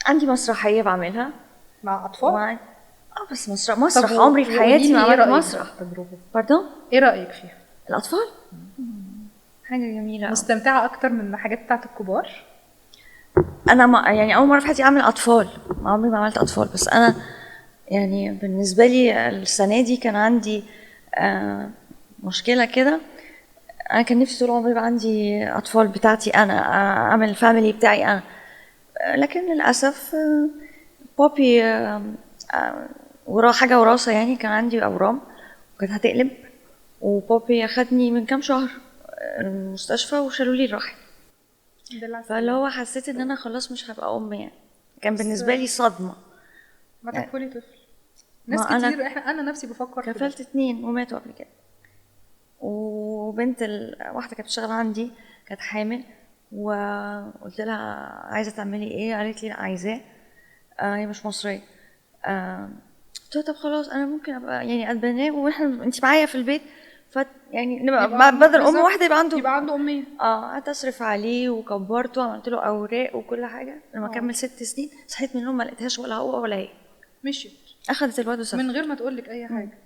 عندي مسرحيه بعملها مع اطفال؟ بس مسرح عمري في حياتي ما عملت مسرح. تجربه باردون، ايه رايك فيها؟ الاطفال حاجه جميله. مستمتعه اكتر من الحاجات بتاعت الكبار؟ انا ما يعني اول مره في حياتي اعمل اطفال، ما عمري ما عملت اطفال، بس انا يعني بالنسبه لي السنه دي كان عندي مشكله كده. انا كان نفسي طول عمري يبقى عندي اطفال بتاعتي انا، اعمل الفاميلي بتاعي انا، لكن للاسف بوبي وراه حاجه وراثه، يعني كان عندي اورام وكانت هتقلب، وبوبي اخدني من كام شهر المستشفى وشالوا لي الرحم. فاللي هو حسيت ان انا خلاص مش هبقى ام، يعني كان بالنسبه لي صدمه. ما تكفلي طفل. ما ناس كتير انا نفسي بفكر في كفلت 2 وماتوا قبل كده، وبنت واحده كانت بتشتغل عندي كانت حامل، وقلت لها عايزه تعملي ايه؟ قالت لي لا عايزاه. هي مش مصريه. قلت لها طب خلاص انا ممكن ابقى يعني اتبناه واحنا انت معايا في البيت، يعني نبقى بدل ام واحده يبقى عنده اميه. قعدت اصرف عليه وكبرته وعملت له اوراق وكل حاجه. لما كمل 6 سنين صحيت من النوم ما لقيتهاش ولا هو ولا هي، مشيت اخذت الواد وسافرت من غير ما تقول لك اي حاجه.